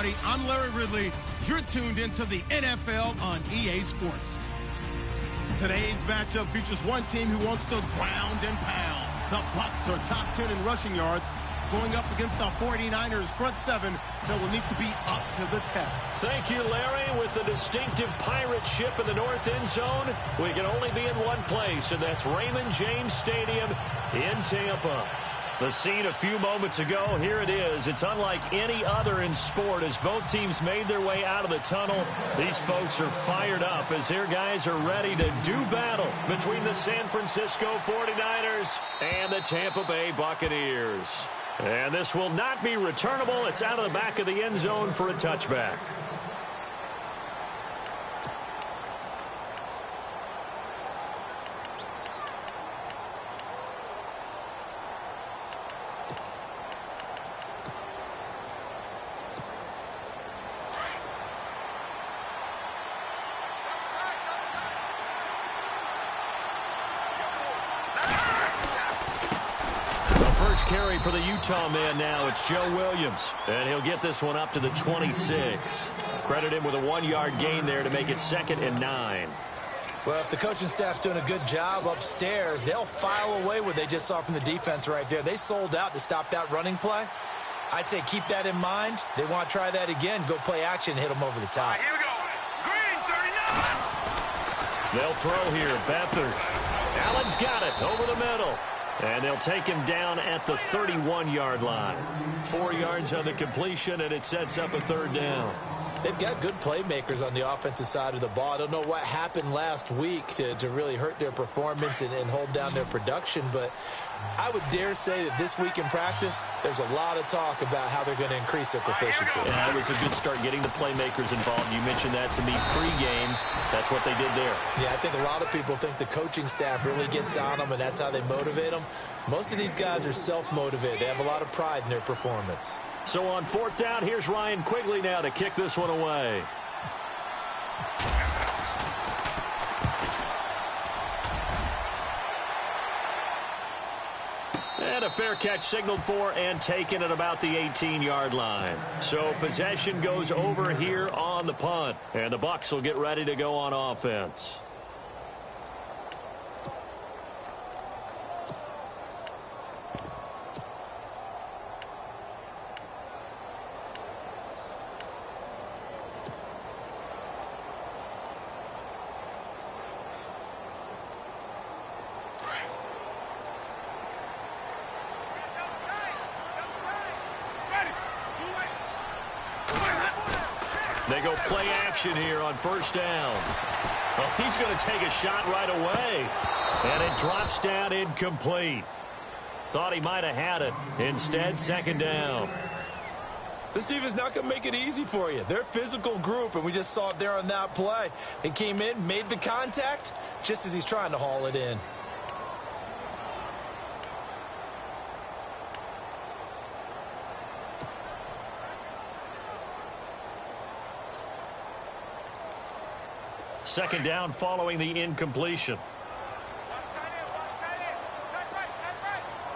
everybody. I'm Larry Ridley. You're tuned into the NFL on EA Sports. Today's matchup features one team who wants to ground and pound. The Bucs are top 10 in rushing yards, going up against the 49ers front seven that will need to be up to the test. Thank you, Larry. With the distinctive pirate ship in the north end zone, we can only be in one place, and that's Raymond James Stadium in Tampa. The scene a few moments ago, here it is. It's unlike any other in sport as both teams made their way out of the tunnel. These folks are fired up as their guys are ready to do battle between the San Francisco 49ers and the Tampa Bay Buccaneers. And this will not be returnable. It's out of the back of the end zone for a touchback. First carry for the Utah man now. It's Joe Williams. And he'll get this one up to the 26. Credit him with a 1-yard gain there to make it 2nd and 9. Well, if the coaching staff's doing a good job upstairs, they'll file away what they just saw from the defense right there. They sold out to stop that running play. I'd say keep that in mind. They want to try that again. Go play action, hit them over the top. Here we go. Green, 39. They'll throw here. Beathard. Allen's got it over the middle. And they'll take him down at the 31-yard line. 4 yards on the completion, and it sets up a 3rd down. They've got good playmakers on the offensive side of the ball. I don't know what happened last week to really hurt their performance and hold down their production, but I would dare say that this week in practice, there's a lot of talk about how they're going to increase their proficiency. Yeah, it was a good start getting the playmakers involved. You mentioned that to me pregame. That's what they did there. Yeah, I think a lot of people think the coaching staff really gets on them, and that's how they motivate them. Most of these guys are self-motivated. They have a lot of pride in their performance. So on 4th down, here's Ryan Quigley now to kick this one away. And a fair catch signaled for and taken at about the 18-yard line. So possession goes over here on the punt. And the Bucs will get ready to go on offense. They go play action here on 1st down. Oh, he's going to take a shot right away. And it drops down incomplete. Thought he might have had it. Instead, 2nd down. This defense not going to make it easy for you. They're a physical group, and we just saw it there on that play. They came in, made the contact, just as he's trying to haul it in. Second down following the incompletion.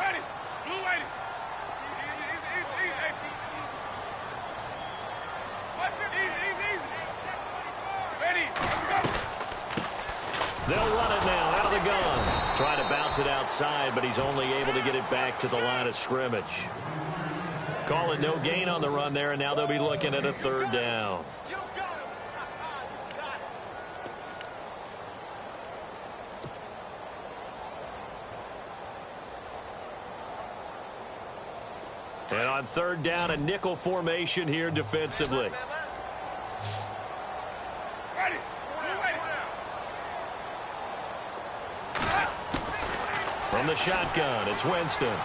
Ready. Blue waiting. Ready. They'll run it now out of the gun. Trying to bounce it outside, but he's only able to get it back to the line of scrimmage. Call it no gain on the run there, and now they'll be looking at a 3rd down. And on 3rd down, a nickel formation here defensively. Ready. From the shotgun, it's Winston.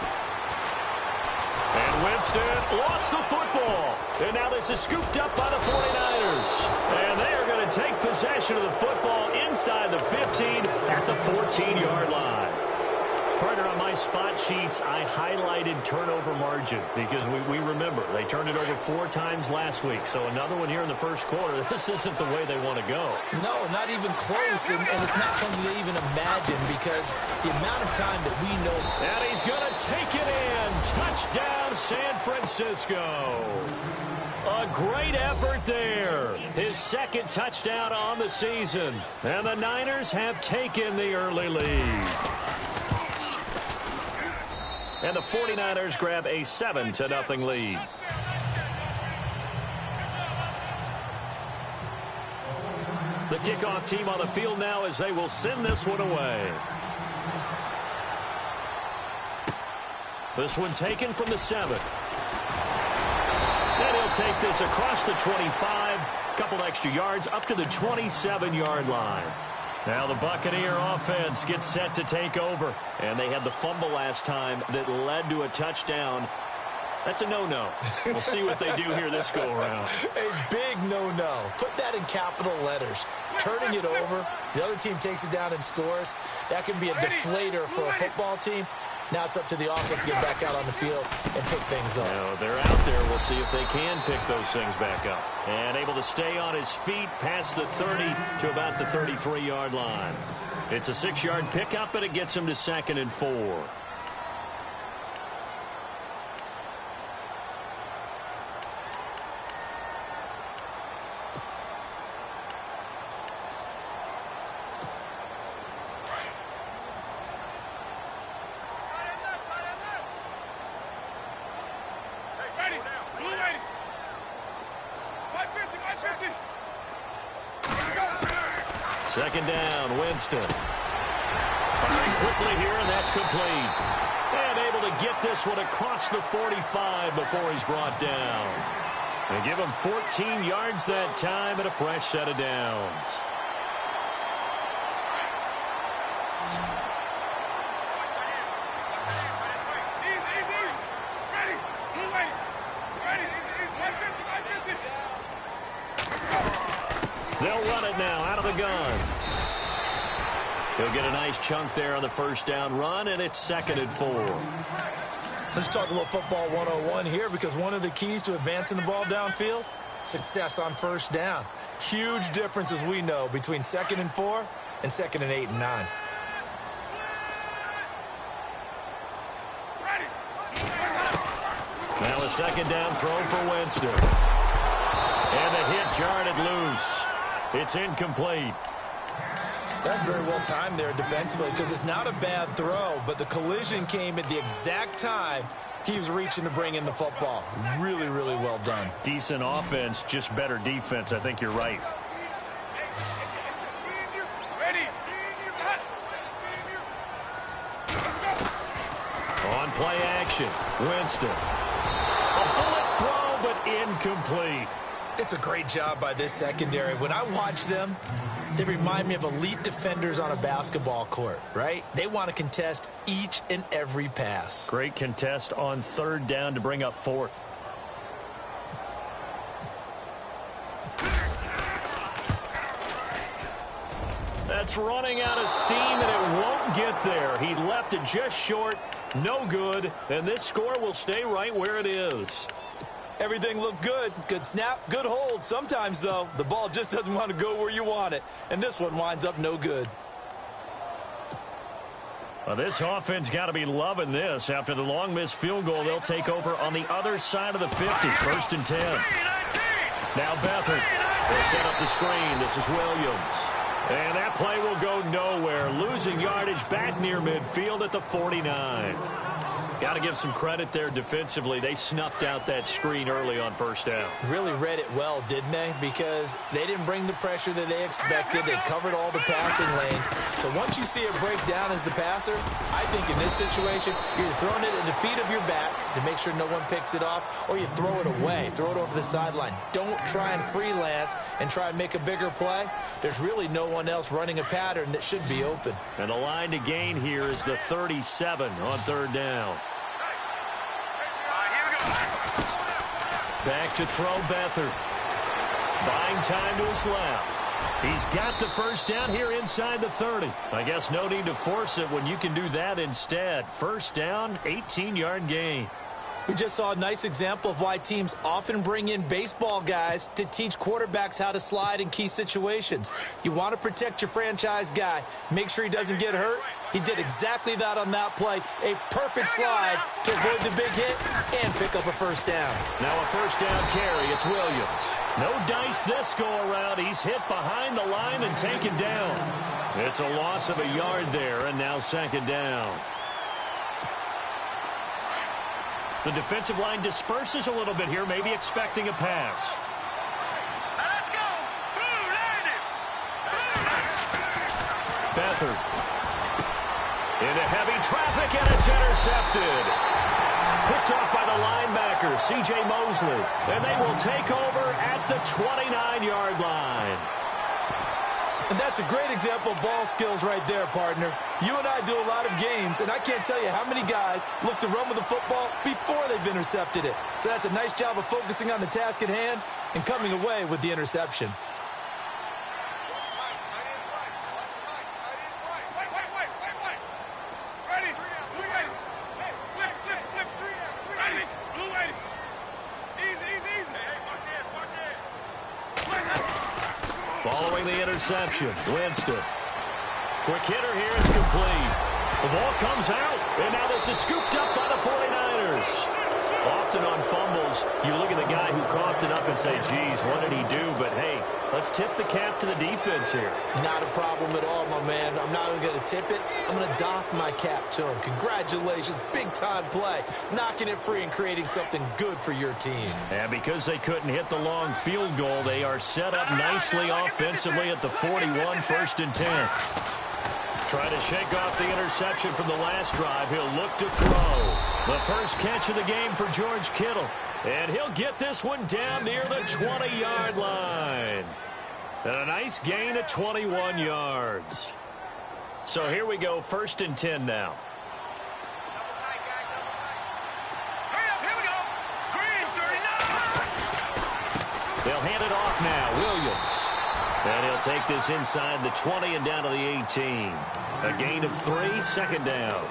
And Winston lost the football. And now this is scooped up by the 49ers. And they are going to take possession of the football inside the 15 at the 14-yard line. Partner, on my spot sheets, I highlighted turnover margin because we remember they turned it over 4 times last week. So another one here in the first quarter. This isn't the way they want to go. No, not even close, and it's not something they even imagine because the amount of time that we know. And he's going to take it in. Touchdown, San Francisco. A great effort there. His second touchdown on the season. And the Niners have taken the early lead. And the 49ers grab a 7-0 lead. The kickoff team on the field now as they will send this one away. This one taken from the 7. And he'll take this across the 25. Couple extra yards up to the 27-yard line. Now the Buccaneer offense gets set to take over. And they had the fumble last time that led to a touchdown. That's a no-no. We'll see what they do here this go-around. A big no-no. Put that in capital letters. Turning it over, the other team takes it down and scores. That can be a deflator for a football team. Now it's up to the offense to get back out on the field and pick things up. Now they're out there. We'll see if they can pick those things back up. And able to stay on his feet past the 30 to about the 33-yard line. It's a 6-yard pickup, but it gets him to 2nd and 4. Second down, Winston. Firing quickly here, and that's complete. And able to get this one across the 45 before he's brought down. They give him 14 yards that time and a fresh set of downs. They'll run it now out of the gun. He'll get a nice chunk there on the first down run, and it's 2nd and 4. Let's talk a little football 101 here because one of the keys to advancing the ball downfield, success on first down. Huge difference, as we know, between 2nd and 4 and 2nd and 8 and 9. Now a second down throw for Winston. And the hit jarred it loose. It's incomplete. That's very well timed there defensively because it's not a bad throw, but the collision came at the exact time he was reaching to bring in the football. Really, really well done. Decent offense, just better defense. I think you're right. On play action, Winston. A bullet throw, but incomplete. It's a great job by this secondary. When I watch them, they remind me of elite defenders on a basketball court, right? They want to contest each and every pass. Great contest on 3rd down to bring up 4th. That's running out of steam, and it won't get there. He left it just short, no good, and this score will stay right where it is. Everything looked good. Good snap, good hold. Sometimes, though, the ball just doesn't want to go where you want it. And this one winds up no good. Well, this offense got to be loving this. After the long missed field goal, they'll take over on the other side of the 50. 1st and 10. Now Beathard will set up the screen. This is Williams. And that play will go nowhere. Losing yardage back near midfield at the 49. Got to give some credit there defensively. They snuffed out that screen early on 1st down. Really read it well, didn't they? Because they didn't bring the pressure that they expected. They covered all the passing lanes. So once you see it break down as the passer, I think in this situation, you're either throwing it at the feet of your back to make sure no one picks it off, or you throw it away, throw it over the sideline. Don't try and freelance and try and make a bigger play. There's really no one else running a pattern that should be open. And the line to gain here is the 37 on 3rd down. Back to throw Beathard. Buying time to his left. He's got the first down here inside the 30. I guess no need to force it when you can do that instead. First down, 18-yard gain. We just saw a nice example of why teams often bring in baseball guys to teach quarterbacks how to slide in key situations. You want to protect your franchise guy. Make sure he doesn't get hurt. He did exactly that on that play. A perfect slide to avoid the big hit and pick up a first down. Now a first down carry. It's Williams. No dice this go-around. He's hit behind the line and taken down. It's a loss of a yard there, and now second down. The defensive line disperses a little bit here, maybe expecting a pass. Let's go. Beathard. Into heavy traffic, and it's intercepted. Picked off by the linebacker, C.J. Mosley. And they will take over at the 29-yard line. And that's a great example of ball skills right there, partner. You and I do a lot of games, and I can't tell you how many guys look to run with the football before they've intercepted it. So that's a nice job of focusing on the task at hand and coming away with the interception. Following the interception, Winston. Quick hitter here is complete. The ball comes out, and now this is scooped up by the 49ers. Often on fumbles, you look at the guy who coughed it up and say, geez, what did he do? But, hey, let's tip the cap to the defense here. Not a problem at all, my man. I'm not even going to tip it. I'm going to doff my cap to him. Congratulations. Big-time play. Knocking it free and creating something good for your team. And because they couldn't hit the long field goal, they are set up nicely offensively at the 41, first and 10. Try to shake off the interception from the last drive. He'll look to throw. The first catch of the game for George Kittle. And he'll get this one down near the 20-yard line. And a nice gain of 21 yards. So here we go, first and 10 now. Here we go. Green, 39. They'll hand it off now. Williams. And he'll take this inside the 20 and down to the 18. A gain of 3, second down.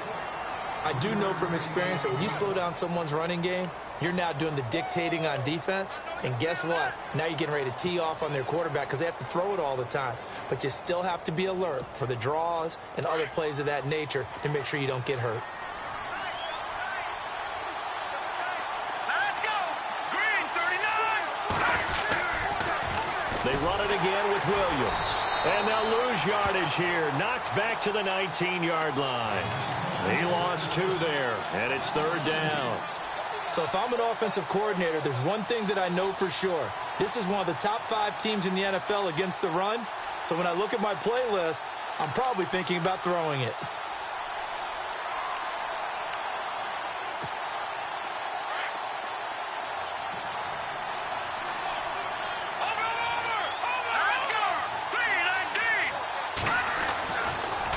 I do know from experience that when you slow down someone's running game, you're now doing the dictating on defense. And guess what? Now you're getting ready to tee off on their quarterback because they have to throw it all the time. But you still have to be alert for the draws and other plays of that nature to make sure you don't get hurt. Let's go. Green, 39. They run it again with Williams. And they'll lose yardage here. Knocked back to the 19-yard line. He lost 2 there, and it's third down. So if I'm an offensive coordinator, there's one thing that I know for sure. This is one of the top 5 teams in the NFL against the run. So when I look at my playlist, I'm probably thinking about throwing it.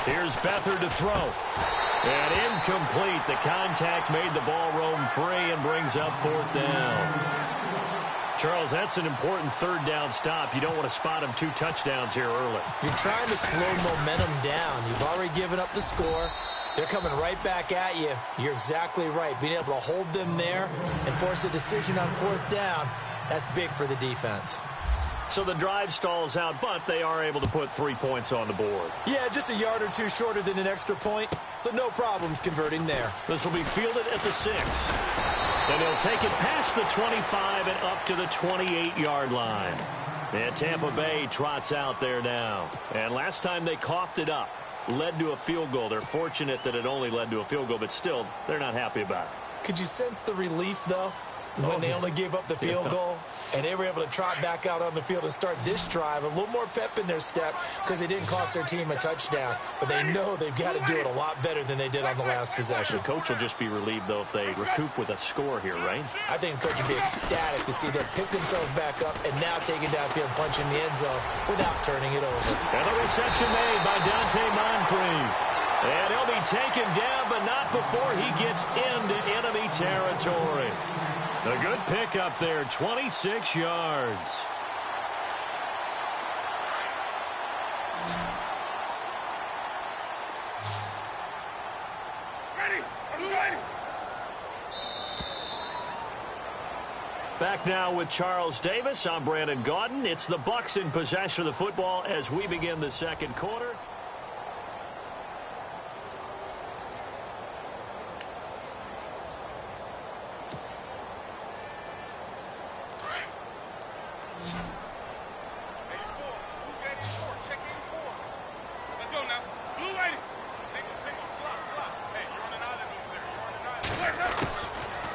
Here's Beathard to throw. And incomplete. The contact made the ball roam free and brings up fourth down. Charles, that's an important third down stop. You don't want to spot him 2 touchdowns here early. You're trying to slow momentum down. You've already given up the score. They're coming right back at you. You're exactly right. Being able to hold them there and force a decision on fourth down, that's big for the defense. So the drive stalls out, but they are able to put 3 points on the board. Yeah, just a yard or 2 shorter than an extra point, so no problems converting there. This will be fielded at the 6. And he'll take it past the 25 and up to the 28-yard line. And Tampa Bay trots out there now. And last time they coughed it up, led to a field goal. They're fortunate that it only led to a field goal, but still, they're not happy about it. Could you sense the relief, though, when they only gave up the field goal? And they were able to trot back out on the field and start this drive. A little more pep in their step because they didn't cost their team a touchdown. But they know they've got to do it a lot better than they did on the last possession. The coach will just be relieved, though, if they recoup with a score here, right? I think the coach would be ecstatic to see them pick themselves back up and now take it downfield and punch in the end zone without turning it over. And the reception made by Dante Moncrief. And he'll be taken down, but not before he gets into enemy territory. A good pickup there, 26 yards. Back now with Charles Davis. I'm Brandon Gaudin. It's the Bucs in possession of the football as we begin the second quarter.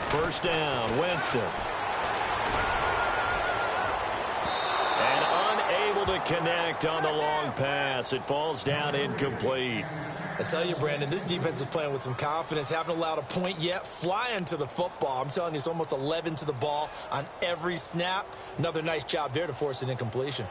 First down, Winston. And unable to connect on the long pass. It falls down incomplete. I tell you, Brandon, this defense is playing with some confidence. Haven't allowed a point yet. Flying to the football. I'm telling you, it's almost 11 to the ball on every snap. Another nice job there to force an incompletion.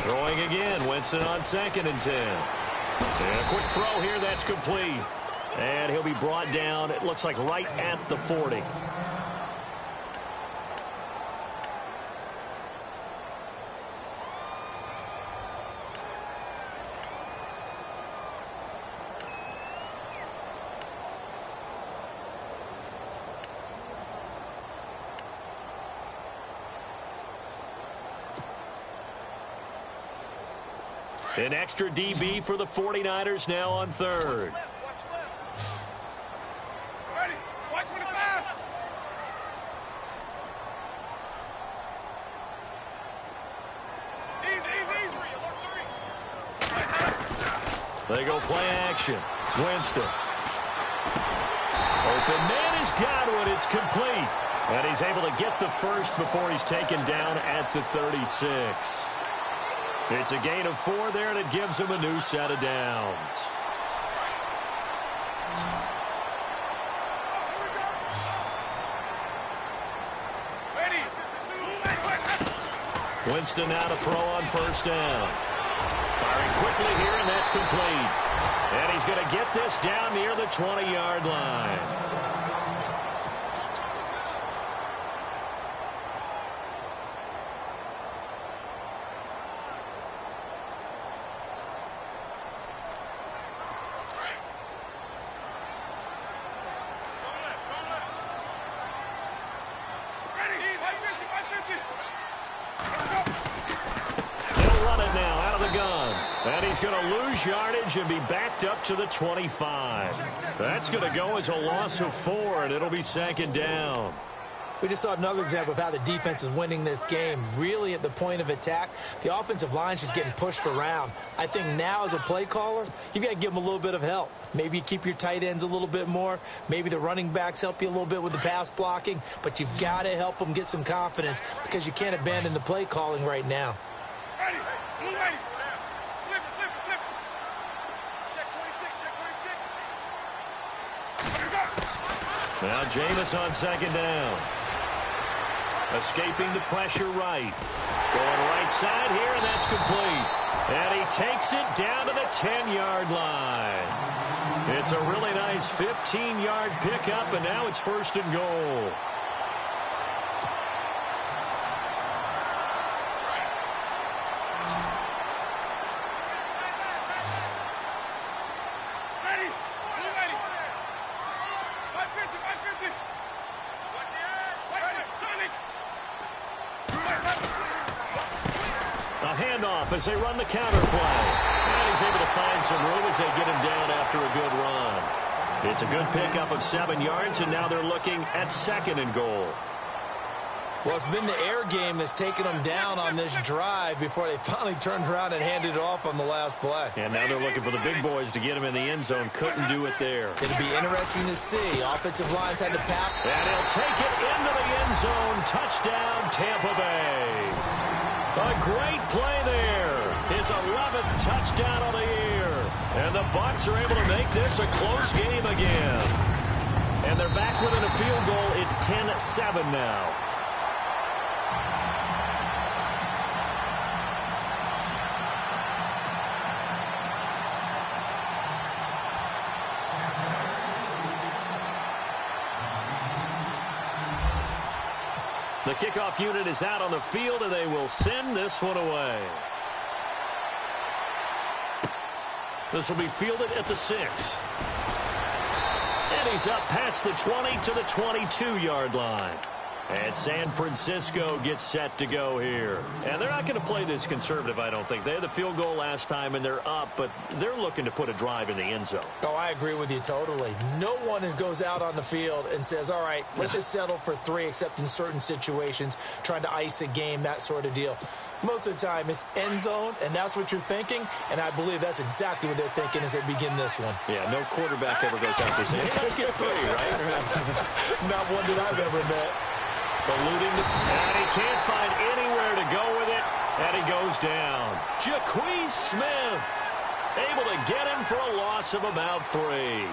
Throwing again, Winston on 2nd and 10. And a quick throw here, that's complete. And he'll be brought down, it looks like right at the 40. An extra DB for the 49ers now on 3rd. They go play action. Winston. Open man has got one. It's complete. And he's able to get the first before he's taken down at the 36. It's a gain of 4 there, and it gives him a new set of downs. Winston now to throw on first down. Firing quickly here, and that's complete. And he's going to get this down near the 20-yard line. And he's going to lose yardage and be backed up to the 25. That's going to go as a loss of 4, and it'll be 2nd down. We just saw another example of how the defense is winning this game. Really at the point of attack, the offensive line is just getting pushed around. I think now as a play caller, you've got to give them a little bit of help. Maybe you keep your tight ends a little bit more. Maybe the running backs help you a little bit with the pass blocking. But you've got to help them get some confidence because you can't abandon the play calling right now. Now Jameis on 2nd down. Escaping the pressure right. Going right side here, and that's complete. And he takes it down to the 10-yard line. It's a really nice 15-yard pickup, and now it's 1st and goal. As they run the counter play. And he's able to find some room as they get him down after a good run. It's a good pickup of 7 yards, and now they're looking at 2nd and goal. Well, it's been the air game that's taken them down on this drive before they finally turned around and handed it off on the last play. And now they're looking for the big boys to get him in the end zone. Couldn't do it there. It'll be interesting to see. Offensive lines had to pack. And he'll take it into the end zone. Touchdown, Tampa Bay. A great play there. His 11th touchdown of the year. And the Bucs are able to make this a close game again. And they're back within a field goal. It's 10-7 now. The kickoff unit is out on the field, and they will send this one away. This will be fielded at the 6. And he's up past the 20 to the 22-yard line. And San Francisco gets set to go here. And they're not going to play this conservative, I don't think. They had the field goal last time, and they're up, but they're looking to put a drive in the end zone. Oh, I agree with you totally. No one goes out on the field and says, all right, let's just settle for 3, except in certain situations, trying to ice a game, that sort of deal. Most of the time, it's end zone, and that's what you're thinking, and I believe that's exactly what they're thinking as they begin this one. Yeah, no quarterback ever goes out there saying, hey, let's get 3, right? Not one that I've ever met. Alluding to, and he can't find anywhere to go with it, and he goes down. Jaquez Smith able to get him for a loss of about 3.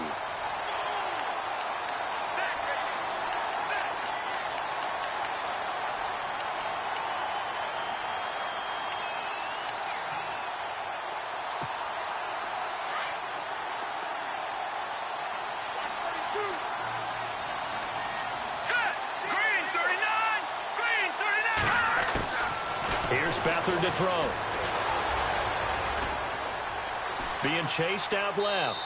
Here's Beathard to throw. Being chased out left.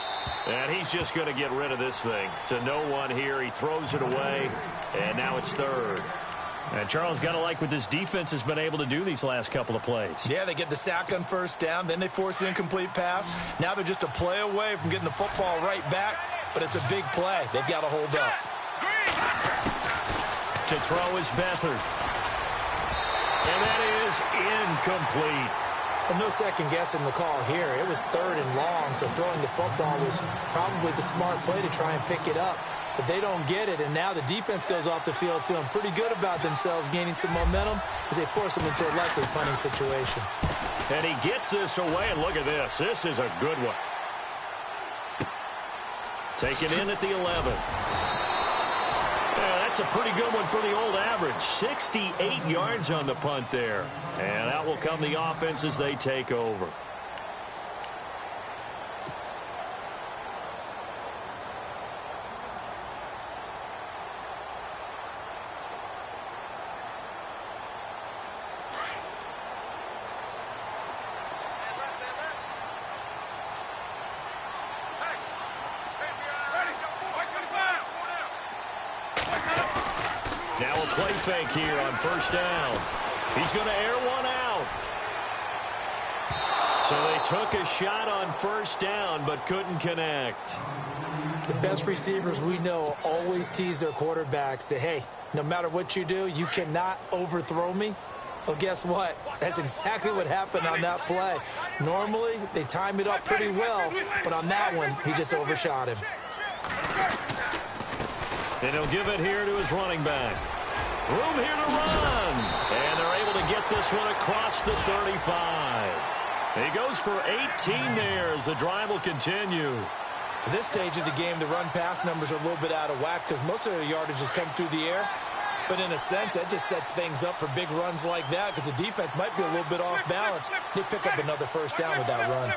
And he's just going to get rid of this thing. To no one here. He throws it away. And now it's 3rd. And Charles, got to like what this defense has been able to do these last couple of plays. Yeah, they get the sack on 1st down. Then they force the incomplete pass. Now they're just a play away from getting the football right back. But it's a big play. They've got to hold up. To throw is Beathard. And that is incomplete. Well, no second guessing the call here. It was 3rd and long, so throwing the football was probably the smart play to try and pick it up. But they don't get it, and now the defense goes off the field feeling pretty good about themselves, gaining some momentum as they force them into a likely punting situation. And he gets this away, and look at this. This is a good one. Taken in at the 11. That's a pretty good one for the old average. 68 yards on the punt there. And out will come the offense as they take over. Now a play fake here on 1st down. He's going to air one out. So they took a shot on 1st down but couldn't connect. The best receivers we know always tease their quarterbacks that, hey, no matter what you do, you cannot overthrow me. Well, guess what? That's exactly what happened on that play. Normally, they time it up pretty well, but on that one, he just overshot him. And he'll give it here to his running back. Room here to run. And they're able to get this one across the 35. He goes for 18 there as the drive will continue. At this stage of the game, the run-pass numbers are a little bit out of whack because most of the yardage has come through the air. But in a sense, that just sets things up for big runs like that because the defense might be a little bit off balance. They pick up another 1st down with that run.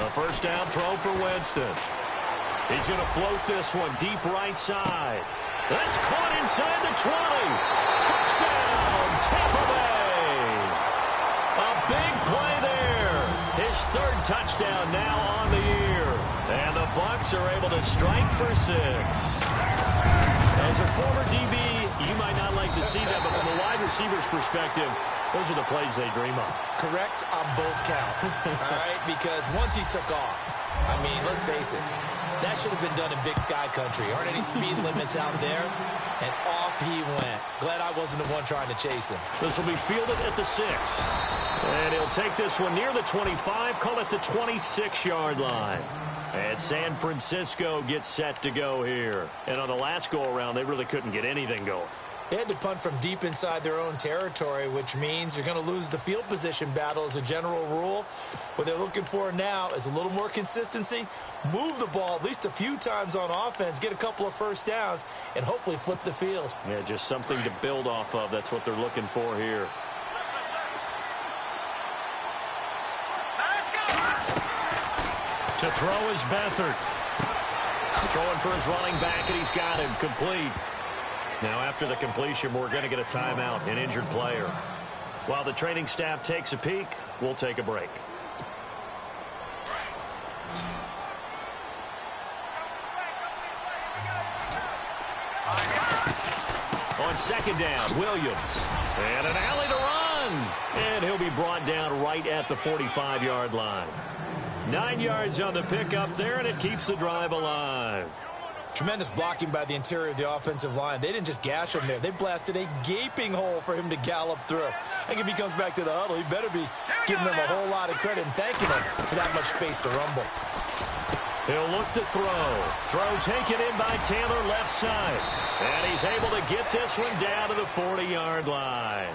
A 1st down throw for Winston. He's going to float this one deep right side. That's caught inside the 20. Touchdown, Tampa Bay. A big play there. His 3rd touchdown now on the year. And the Bucs are able to strike for 6. As a former DB, you might not like to see that, but from a wide receiver's perspective, those are the plays they dream of. Correct on both counts, all right? Because once he took off, I mean, let's face it, that should have been done in Big Sky Country. Aren't any speed limits out there? And off he went. Glad I wasn't the one trying to chase him. This will be fielded at the 6. And he'll take this one near the 25, call it the 26-yard line. And San Francisco gets set to go here. And on the last go-around, they really couldn't get anything going. They had to punt from deep inside their own territory, which means you're going to lose the field position battle as a general rule. What they're looking for now is a little more consistency, move the ball at least a few times on offense, get a couple of 1st downs, and hopefully flip the field. Yeah, just something to build off of. That's what they're looking for here. To throw is Beathard. Throwing for his running back, and he's got him complete. Now, after the completion, we're going to get a timeout, an injured player. While the training staff takes a peek, we'll take a break. On second down, Williams. And an alley to run. And he'll be brought down right at the 45-yard line. 9 yards on the pickup there, and it keeps the drive alive. Tremendous blocking by the interior of the offensive line. They didn't just gash him there. They blasted a gaping hole for him to gallop through. I think if he comes back to the huddle, he better be giving them a whole lot of credit and thanking them for that much space to rumble. He'll look to throw. Throw taken in by Taylor left side. And he's able to get this one down to the 40-yard line.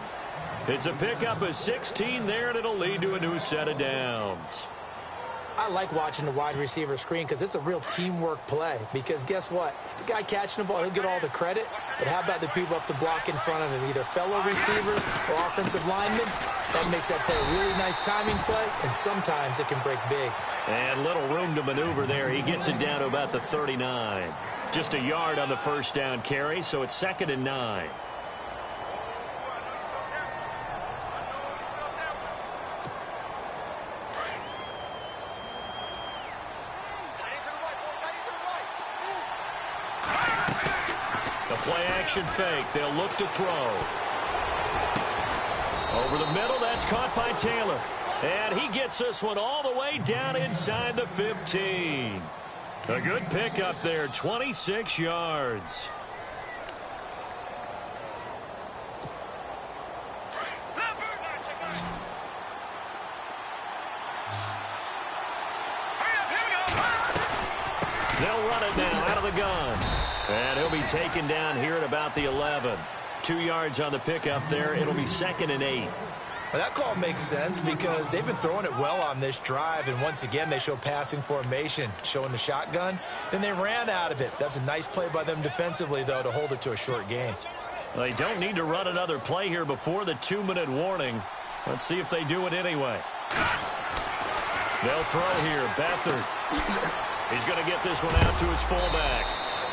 It's a pickup of 16 there, and it'll lead to a new set of downs. I like watching the wide receiver screen because it's a real teamwork play. Because guess what? The guy catching the ball, he'll get all the credit. But how about the people up to block in front of him? Either fellow receivers or offensive linemen. That makes that play a really nice timing play, and sometimes it can break big. And little room to maneuver there. He gets it down to about the 39. Just a yard on the first down carry, so it's 2nd and 9. Play-action fake. They'll look to throw. Over the middle, that's caught by Taylor. And he gets this one all the way down inside the 15. A good pickup there, 26 yards. They'll run it now out of the gun. And he'll be taken down here at about the 11. 2 yards on the pickup there. It'll be 2nd and 8. Well, that call makes sense because they've been throwing it well on this drive. And once again, they show passing formation, showing the shotgun. Then they ran out of it. That's a nice play by them defensively, though, to hold it to a short gain. They don't need to run another play here before the 2-minute warning. Let's see if they do it anyway. They'll throw here. Beathard. He's going to get this one out to his fullback.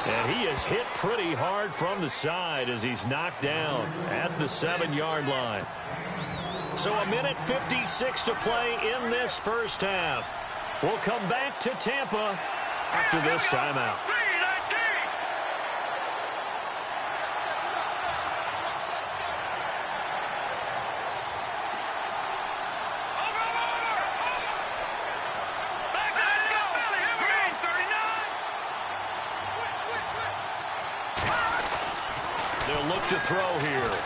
And he is hit pretty hard from the side as he's knocked down at the 7-yard line. So 1:56 to play in this first half. We'll come back to Tampa after this timeout. They'll look to throw here.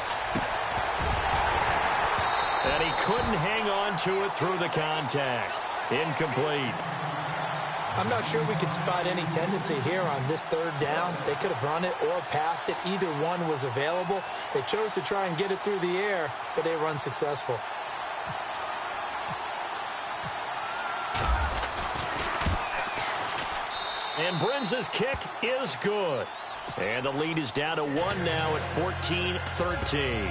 And he couldn't hang on to it through the contact. Incomplete. I'm not sure we could spot any tendency here on this 3rd down. They could have run it or passed it. Either one was available. They chose to try and get it through the air, but they were unsuccessful. And Brenza's kick is good. And the lead is down to 1 now at 14-13.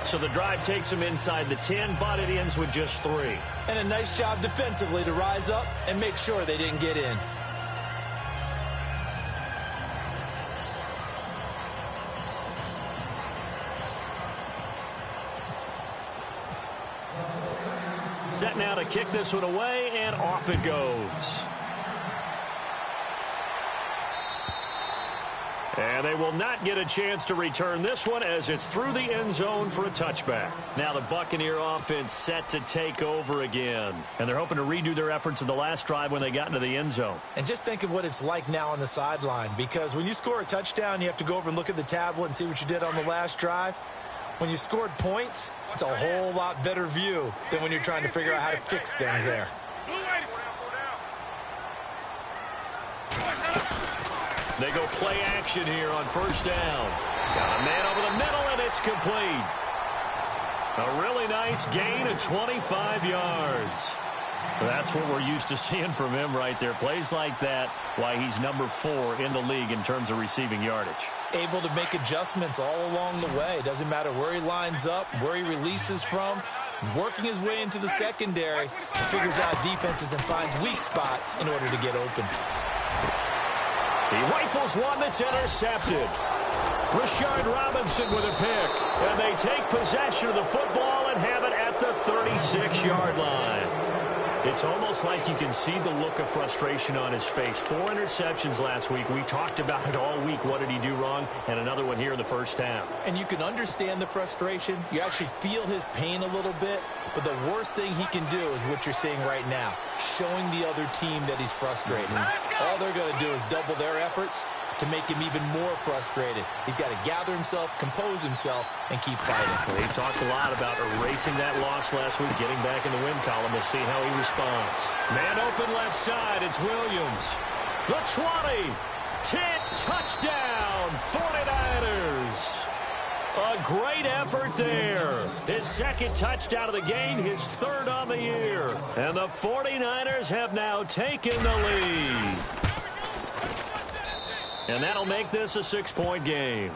So the drive takes them inside the 10, but it ends with just 3. And a nice job defensively to rise up and make sure they didn't get in. Set now to kick this one away, and off it goes. And they will not get a chance to return this one as it's through the end zone for a touchback. Now the Buccaneer offense set to take over again. And they're hoping to redo their efforts in the last drive when they got into the end zone. And just think of what it's like now on the sideline, because when you score a touchdown, you have to go over and look at the tablet and see what you did on the last drive. When you scored points, it's a whole lot better view than when you're trying to figure out how to fix things there. They go play action here on first down. Got a man over the middle, and it's complete. A really nice gain of 25 yards. That's what we're used to seeing from him right there. Plays like that, why he's number 4 in the league in terms of receiving yardage. Able to make adjustments all along the way. Doesn't matter where he lines up, where he releases from. Working his way into the secondary. Figures out defenses and finds weak spots in order to get open. He rifles one that's intercepted. Rashard Robinson with a pick. And they take possession of the football and have it at the 36-yard line. It's almost like you can see the look of frustration on his face. 4 interceptions last week. We talked about it all week. What did he do wrong? And another one here in the first half. And you can understand the frustration. You actually feel his pain a little bit. But the worst thing he can do is what you're seeing right now, showing the other team that he's frustrated. All they're going to do is double their efforts to make him even more frustrated. He's got to gather himself, compose himself, and keep fighting. Well, he talked a lot about erasing that loss last week, getting back in the win column. We'll see how he responds. Man open left side. It's Williams. The 20. 10. Touchdown. 49ers. A great effort there. His second touchdown of the game, his third on the year. And the 49ers have now taken the lead. And that'll make this a 6-point game.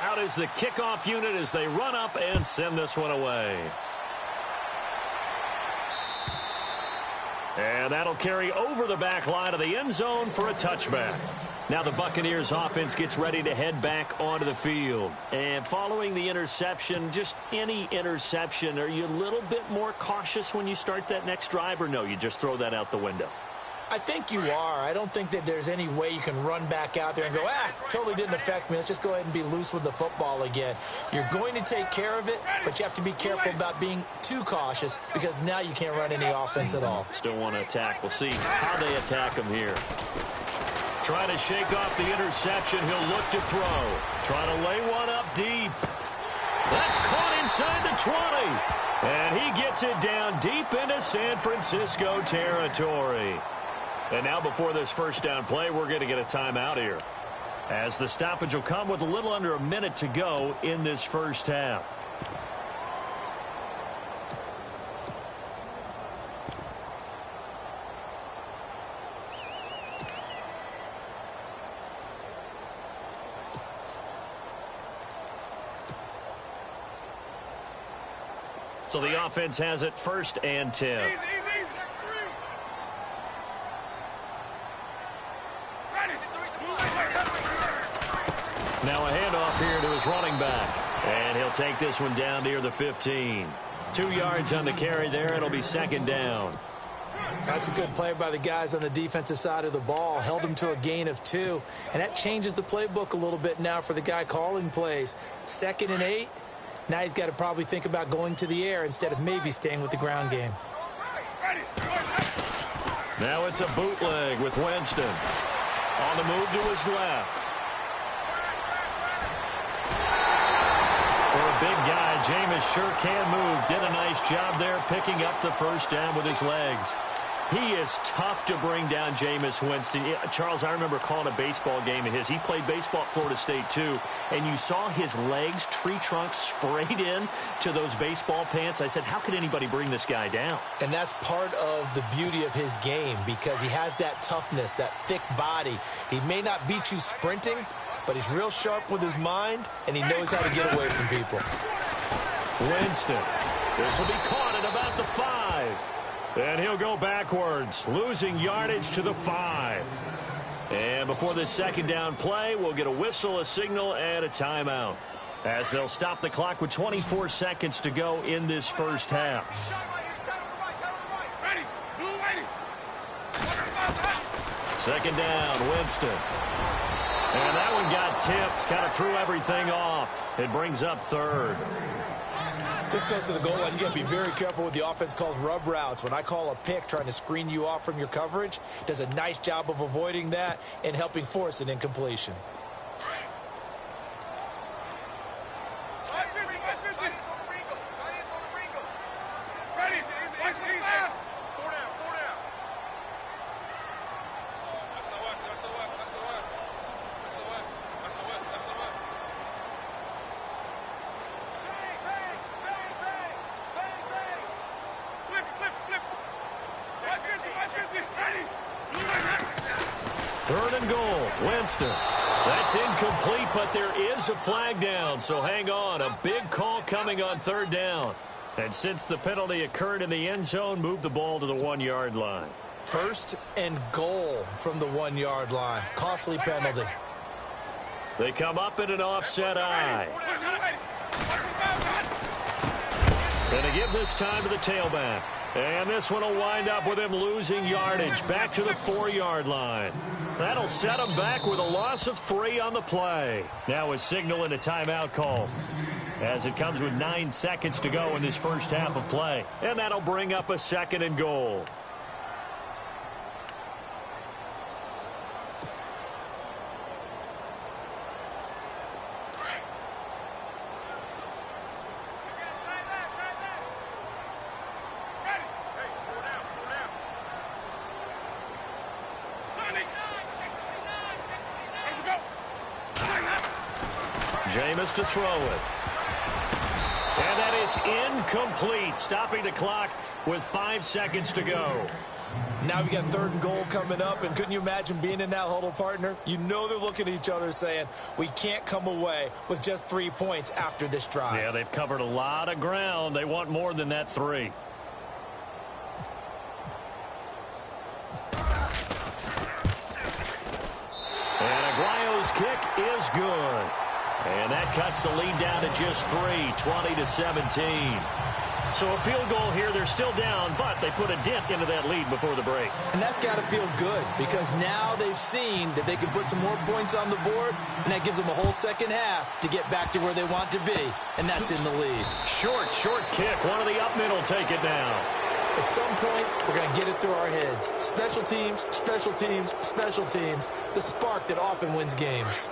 Out is the kickoff unit as they run up and send this one away. And that'll carry over the back line of the end zone for a touchback. Now the Buccaneers offense gets ready to head back onto the field. And following the interception, just any interception, are you a little bit more cautious when you start that next drive, or no, you just throw that out the window? I think you are. I don't think that there's any way you can run back out there and go, totally didn't affect me. Let's just go ahead and be loose with the football again. You're going to take care of it, but you have to be careful about being too cautious because now you can't run any offense at all. Still want to attack. We'll see how they attack him here. Trying to shake off the interception. He'll look to throw. Trying to lay one up deep. That's caught inside the 20. And he gets it down deep into San Francisco territory. And now before this first down play, we're going to get a timeout here, as the stoppage will come with a little under a minute to go in this first half. So the offense has it 1st and 10. Now a handoff here to his running back. And he'll take this one down near the 15. 2 yards on the carry there. It'll be 2nd down. That's a good play by the guys on the defensive side of the ball. Held him to a gain of 2. And that changes the playbook a little bit now for the guy calling plays. 2nd and 8. Now he's got to probably think about going to the air instead of maybe staying with the ground game. Now it's a bootleg with Winston. On the move to his left. For a big guy, Jameis sure can move. Did a nice job there picking up the first down with his legs. He is tough to bring down, Jameis Winston. Charles, I remember calling a baseball game of his. He played baseball at Florida State, too. And you saw his legs, tree trunks sprayed in to those baseball pants. I said, how could anybody bring this guy down? And that's part of the beauty of his game because he has that toughness, that thick body. He may not beat you sprinting, but he's real sharp with his mind, and he knows how to get away from people. Winston. This will be caught at about the 5. And he'll go backwards, losing yardage to the 5. And before this 2nd down play, we'll get a whistle, a signal, and a timeout, as they'll stop the clock with 24 seconds to go in this first half. 2nd down, Winston. And that one got tipped, kind of threw everything off. It brings up 3rd. This goes to the goal line. You got to be very careful with the offense calls rub routes. When I call a pick trying to screen you off from your coverage, does a nice job of avoiding that and helping force an incompletion. Third and goal, Winston. That's incomplete, but there is a flag down, so hang on. A big call coming on third down. And since the penalty occurred in the end zone, move the ball to the 1-yard line. First and goal from the 1-yard line. Costly penalty. They come up in an offset eye. And they give this time to the tailback. And this one will wind up with him losing yardage back to the 4-yard line. That'll set him back with a loss of 3 on the play. Now a signal and a timeout call, as it comes with 9 seconds to go in this first half of play. And that'll bring up a 2nd and goal. Jameis to throw it. And that is incomplete, stopping the clock with 5 seconds to go. Now we got 3rd and goal coming up, and couldn't you imagine being in that huddle, partner? You know they're looking at each other saying, we can't come away with just 3 points after this drive. Yeah, they've covered a lot of ground. They want more than that 3. And Aguayo's kick is good. And that cuts the lead down to just 3, 20-17. So a field goal here, they're still down, but they put a dent into that lead before the break. And that's got to feel good, because now they've seen that they can put some more points on the board, and that gives them a whole second half to get back to where they want to be, and that's in the lead. Short kick. One of the up mid will take it down. At some point, we're going to get it through our heads. Special teams, special teams, special teams. The spark that often wins games.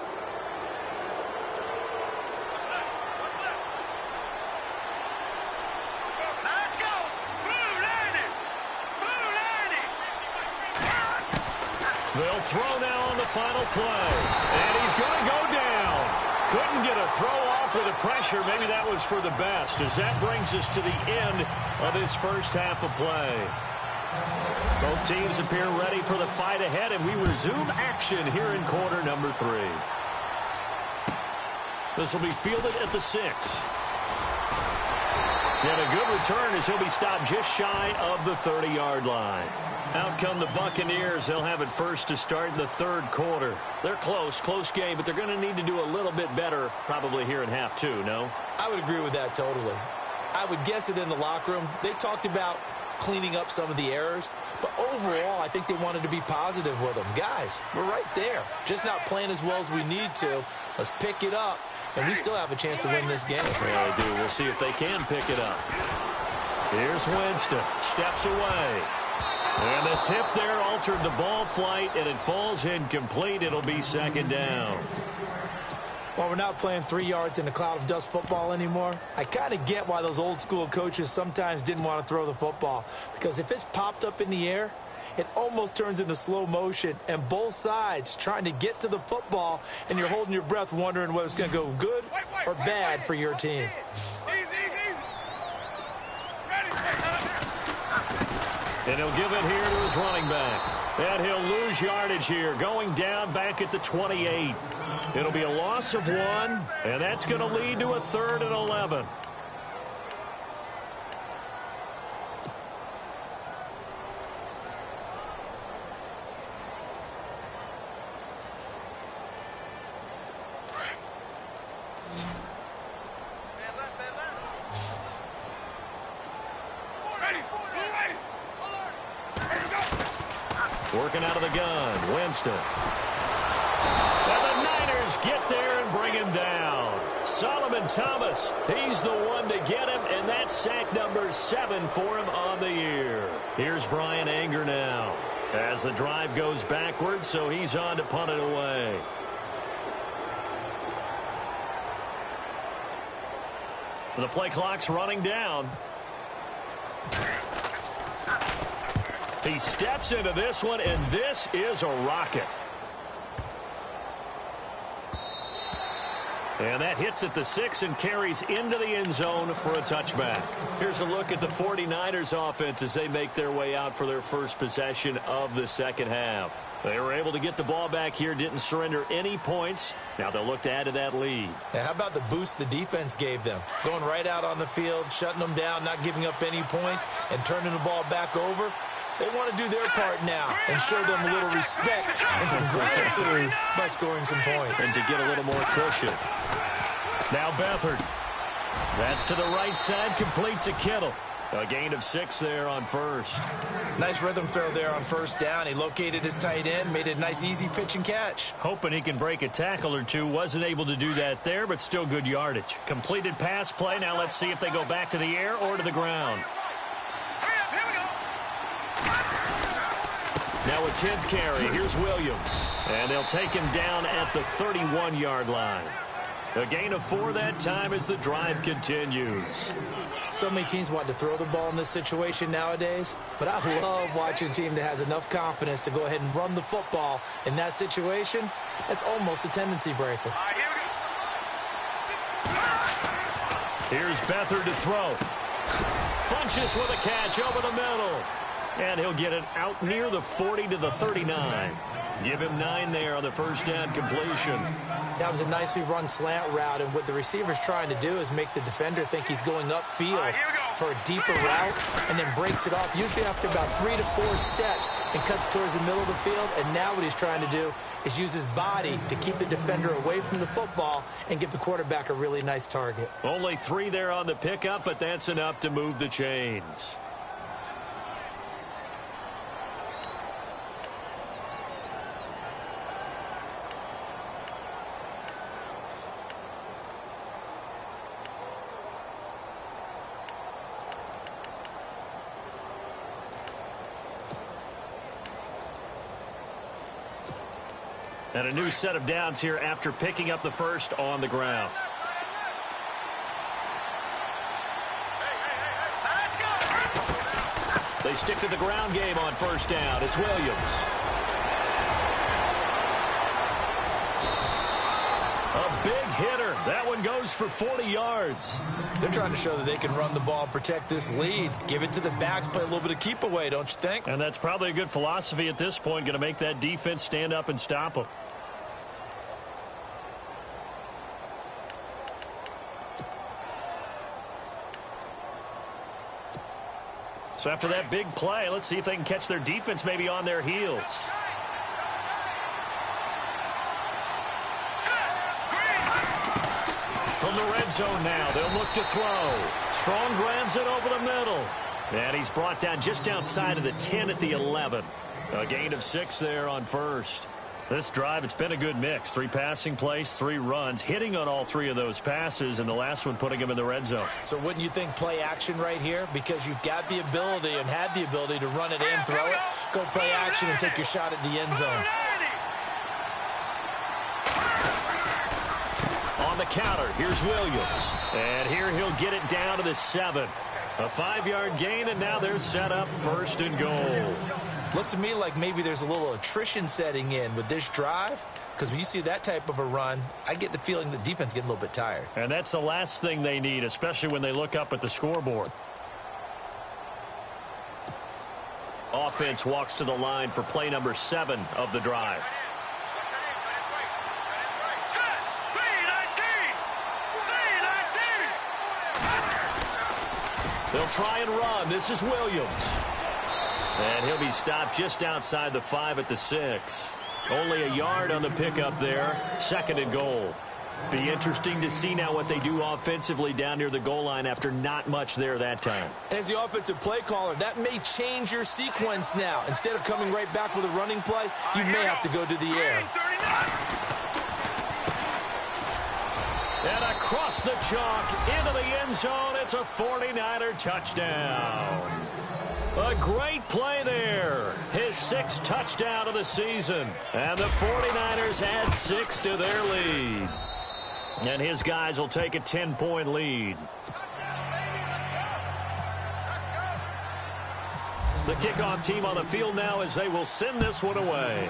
They'll throw now on the final play. And he's going to go down. Couldn't get a throw off with the pressure. Maybe that was for the best, as that brings us to the end of this first half of play. Both teams appear ready for the fight ahead, and we resume action here in quarter number 3. This will be fielded at the 6. And a good return as he'll be stopped just shy of the 30-yard line. Out come the Buccaneers. They'll have it first to start the 3rd quarter. They're close game, but they're going to need to do a little bit better probably here in half 2, no? I would agree with that totally. I would guess it in the locker room. They talked about cleaning up some of the errors, but overall I think they wanted to be positive with them. Guys, we're right there. Just not playing as well as we need to. Let's pick it up, and we still have a chance to win this game. Yeah, they do. We'll see if they can pick it up. Here's Winston. Steps away. And the tip there altered the ball flight, and it falls incomplete. It'll be 2nd down. Well, we're not playing 3 yards in a cloud of dust football anymore. I kind of get why those old school coaches sometimes didn't want to throw the football, because if it's popped up in the air, it almost turns into slow motion, and both sides trying to get to the football, and you're holding your breath wondering whether it's going to go good or bad for your team. And he'll give it here to his running back. And he'll lose yardage here, going down back at the 28. It'll be a loss of 1, and that's going to lead to a 3rd and 11. Working out of the gun, Winston. And the Niners get there and bring him down. Solomon Thomas, he's the one to get him, and that's sack number 7 for him on the year. Here's Brian Anger now, as the drive goes backwards, so he's on to punt it away. The play clock's running down. He steps into this one, and this is a rocket. And that hits at the 6 and carries into the end zone for a touchback. Here's a look at the 49ers offense as they make their way out for their first possession of the second half. They were able to get the ball back here, didn't surrender any points. Now they'll look to add to that lead. Now, how about the boost the defense gave them? Going right out on the field, shutting them down, not giving up any points, and turning the ball back over. They want to do their part now and show them a little respect and some gratitude by scoring some points. And to get a little more cushion. Now Beathard. That's to the right side, complete to Kittle. A gain of 6 there on first. Nice rhythm throw there on first down. He located his tight end, made it a nice easy pitch and catch. Hoping he can break a tackle or two. Wasn't able to do that there, but still good yardage. Completed pass play. Now let's see if they go back to the air or to the ground. Now a 10th carry. Here's Williams. And they'll take him down at the 31-yard line. A gain of 4 that time as the drive continues. So many teams want to throw the ball in this situation nowadays, but I love watching a team that has enough confidence to go ahead and run the football in that situation. That's almost a tendency breaker. Here's Beathard to throw. Funches with a catch over the middle. And he'll get it out near the 40 to the 39. Give him 9 there on the first down completion. That was a nicely run slant route, and what the receiver's trying to do is make the defender think he's going upfield for a deeper route and then breaks it off, usually after about 3 to 4 steps, and cuts towards the middle of the field. And now what he's trying to do is use his body to keep the defender away from the football and give the quarterback a really nice target. Only 3 there on the pickup, but that's enough to move the chains. And a new set of downs here after picking up the first on the ground. They stick to the ground game on first down. It's Williams. A big hitter. That one goes for 40 yards. They're trying to show that they can run the ball and protect this lead. Give it to the backs, play a little bit of keep away, don't you think? And that's probably a good philosophy at this point, going to make that defense stand up and stop them. So after that big play, let's see if they can catch their defense maybe on their heels. From the red zone now, they'll look to throw. Strong grabs it over the middle. And he's brought down just outside of the 10 at the 11. A gain of 6 there on first. This drive, it's been a good mix. 3 passing plays, 3 runs, hitting on all 3 of those passes, and the last one putting him in the red zone. So wouldn't you think play action right here? Because you've got the ability and had the ability to run it in, throw it, go play action, and take your shot at the end zone. On the counter, here's Williams. And here he'll get it down to the 7. A 5-yard gain, and now they're set up first and goal. Looks to me like maybe there's a little attrition setting in with this drive, because when you see that type of a run, I get the feeling the defense getting a little bit tired. And that's the last thing they need, especially when they look up at the scoreboard. Offense walks to the line for play number 7 of the drive. They'll try and run. This is Williams. And he'll be stopped just outside the 5 at the 6. Only a yard on the pickup there. 2nd and goal. Be interesting to see now what they do offensively down near the goal line after not much there that time. As the offensive play caller, that may change your sequence now. Instead of coming right back with a running play, you may have to go to the air. And across the chalk into the end zone, it's a 49er touchdown. A great play there. His 6th touchdown of the season. And the 49ers add 6 to their lead. And his guys will take a 10-point lead. The kickoff team on the field now as they will send this one away.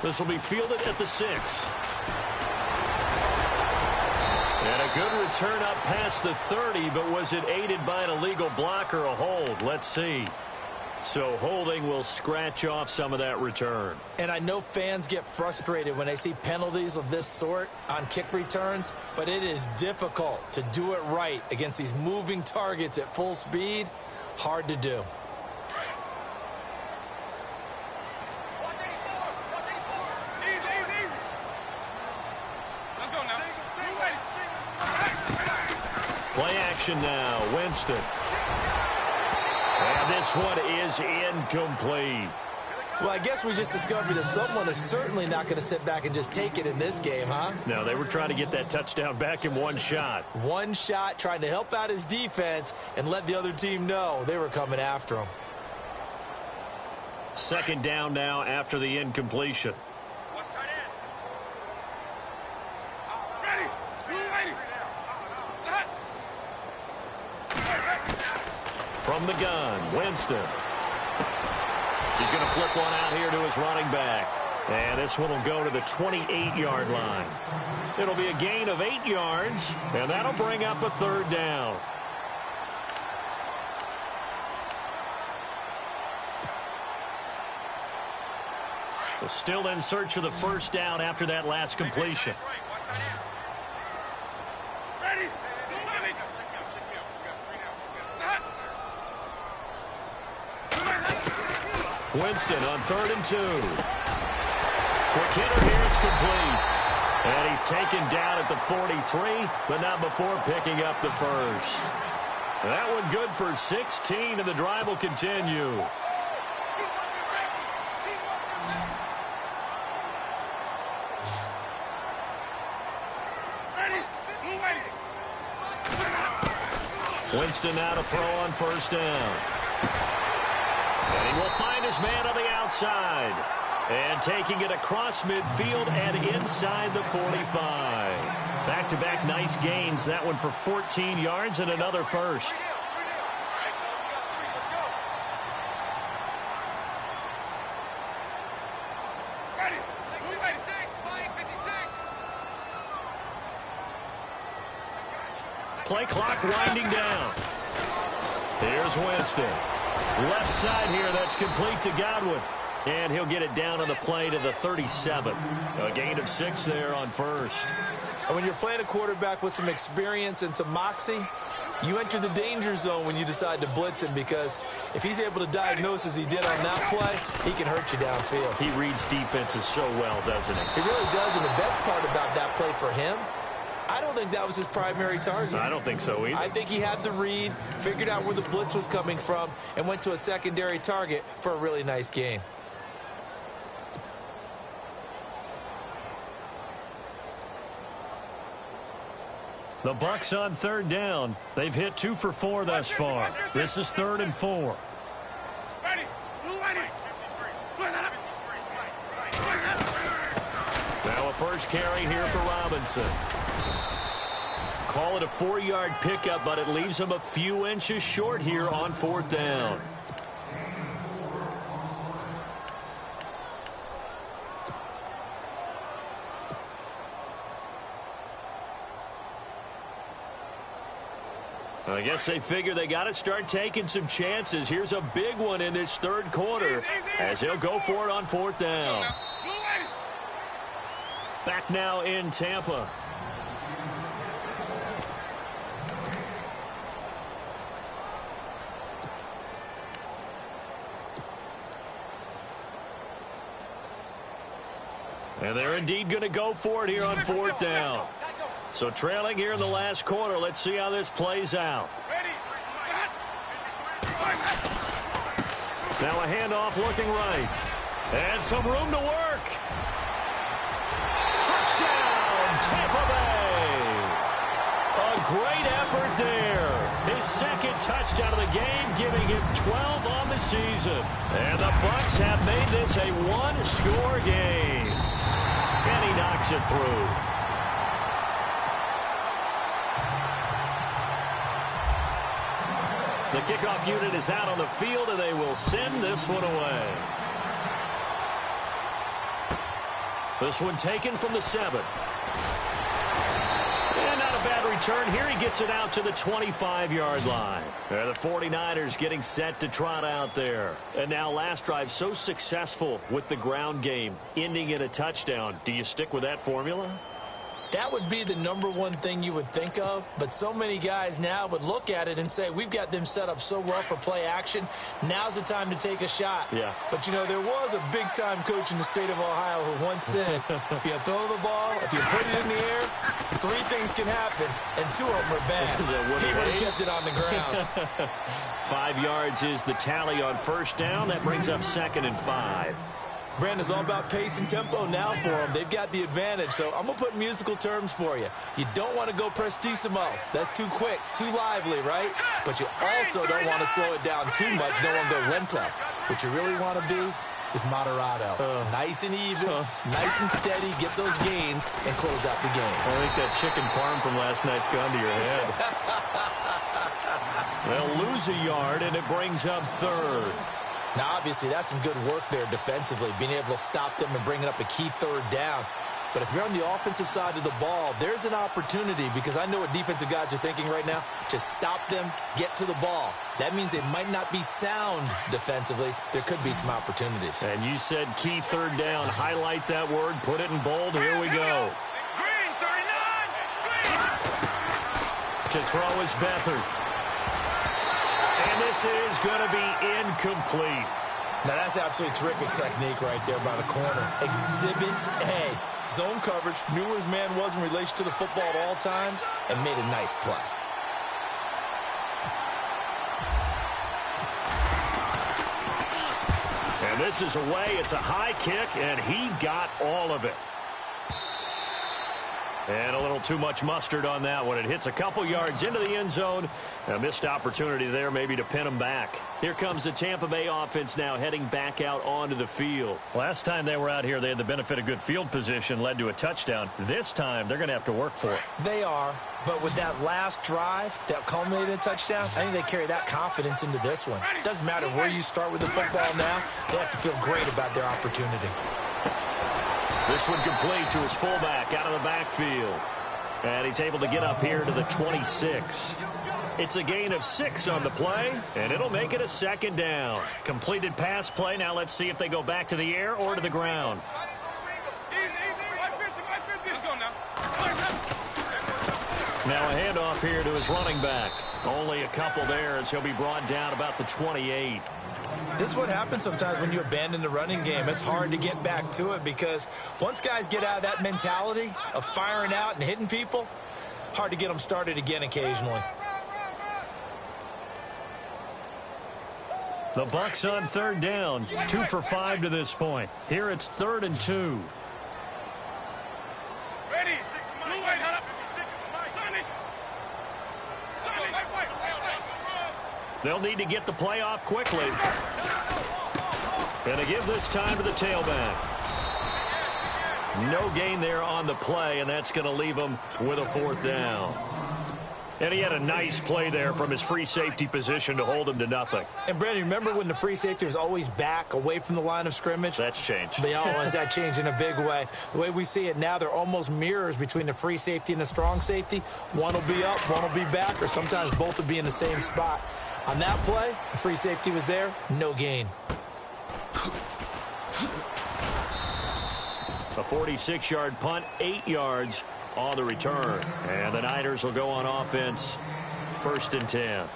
This will be fielded at the 6. And a good return up past the 30, but was it aided by an illegal block or a hold? Let's see. So holding will scratch off some of that return. And I know fans get frustrated when they see penalties of this sort on kick returns, but it is difficult to do it right against these moving targets at full speed. Hard to do. Play action now. Winston. And this one is incomplete. Well, I guess we just discovered that someone is certainly not going to sit back and just take it in this game, huh? No, they were trying to get that touchdown back in one shot. One shot, trying to help out his defense and let the other team know they were coming after him. Second down now after the incompletion. From the gun, Winston. He's going to flip one out here to his running back. And this one will go to the 28-yard line. It'll be a gain of 8 yards, and that'll bring up a third down. Well, still in search of the first down after that last completion. Winston on 3rd and 2. Quick hitter here, it's complete. And he's taken down at the 43, but not before picking up the first. That one good for 16, and the drive will continue. Winston now to throw on first down. And he will find his man on the outside. And taking it across midfield and inside the 45. Back-to-back nice gains. That one for 14 yards and another first. Play clock winding down. Here's Winston. Left side here, that's complete to Godwin. And he'll get it down on the play to the 37. A gain of 6 there on first. And when you're playing a quarterback with some experience and some moxie, you enter the danger zone when you decide to blitz him, because if he's able to diagnose as he did on that play, he can hurt you downfield. He reads defenses so well, doesn't he? He really does, and the best part about that play for him, I don't think that was his primary target. I don't think so either. I think he had the read, figured out where the blitz was coming from, and went to a secondary target for a really nice gain. The Bucs on 3rd down. They've hit 2 for 4 thus far. This is 3rd and 4. Now a first carry here for Robinson. Call it a 4-yard pickup, but it leaves him a few inches short here on 4th down. I guess they figure they got to start taking some chances. Here's a big one in this 3rd quarter as he'll go for it on 4th down. Back now in Tampa. And they're indeed going to go for it here on 4th down. So trailing here in the last quarter. Let's see how this plays out. Now a handoff looking right. And some room to work. Touchdown, Tampa Bay. A great effort there. His 2nd touchdown of the game, giving him 12 on the season. And the Bucs have made this a 1-score game. And he knocks it through. The kickoff unit is out on the field, and they will send this one away. This one taken from the 7. And not a bad return here. He gets it out to the 25-yard line. There, the 49ers getting set to trot out there. And now last drive so successful with the ground game, ending in a touchdown. Do you stick with that formula? That would be the #1 thing you would think of, but so many guys now would look at it and say, we've got them set up so well for play action. Now's the time to take a shot. Yeah. But, you know, there was a big-time coach in the state of Ohio who once said, if you throw the ball, if you put it in the air, 3 things can happen, and 2 of them are bad. He would have kept it on the ground. 5 yards is the tally on first down. That brings up 2nd and 5. Brandon, it's all about pace and tempo now for them. They've got the advantage, so I'm going to put musical terms for you. You don't want to go prestissimo. That's too quick, too lively, right? But you also don't want to slow it down too much. You don't want to go lento. What you really want to be is moderato. Nice and even, nice and steady, get those gains, and close out the game. I think that chicken parm from last night's gone to your head. They'll lose a yard, and it brings up 3rd. Now, obviously, that's some good work there defensively, being able to stop them and bringing up a key 3rd down. But if you're on the offensive side of the ball, there's an opportunity, because I know what defensive guys are thinking right now. Just stop them, get to the ball. That means they might not be sound defensively. There could be some opportunities. And you said key 3rd down. Highlight that word. Put it in bold. Here we go. Green, 39. Green. To throw is Beathard. And this is going to be incomplete. Now, that's absolutely terrific technique right there by the corner. Exhibit A. Zone coverage, knew where his man was in relation to the football at all times, and made a nice play. And this is away. It's a high kick, and he got all of it. And a little too much mustard on that one. It hits a couple yards into the end zone. A missed opportunity there maybe to pin him back. Here comes the Tampa Bay offense now heading back out onto the field. Last time they were out here, they had the benefit of good field position, led to a touchdown. This time, they're going to have to work for it. They are, but with that last drive that culminated in a touchdown, I think they carry that confidence into this one. It doesn't matter where you start with the football now. They have to feel great about their opportunity. This one complete to his fullback out of the backfield. And he's able to get up here to the 26. It's a gain of 6 on the play, and it'll make it a 2nd down. Completed pass play. Now let's see if they go back to the air or to the ground. Now a handoff here to his running back. Only a couple there as he'll be brought down about the 28. This is what happens sometimes when you abandon the running game. It's hard to get back to it because once guys get out of that mentality of firing out and hitting people, hard to get them started again occasionally. The Bucs on 3rd down. 2 for 5 to this point. Here it's 3rd and 2. Ready. They'll need to get the play off quickly. And to give this time to the tailback. No gain there on the play, and that's going to leave him with a 4th down. And he had a nice play there from his free safety position to hold him to nothing. And, Brandon, remember when the free safety was always back away from the line of scrimmage? That's changed. They always that changed in a big way. The way we see it now, they're almost mirrors between the free safety and the strong safety. One will be up, one will be back, or sometimes both will be in the same spot. On that play, the free safety was there, no gain. A 46-yard punt, 8 yards on the return. And the Niners will go on offense, 1st and 10.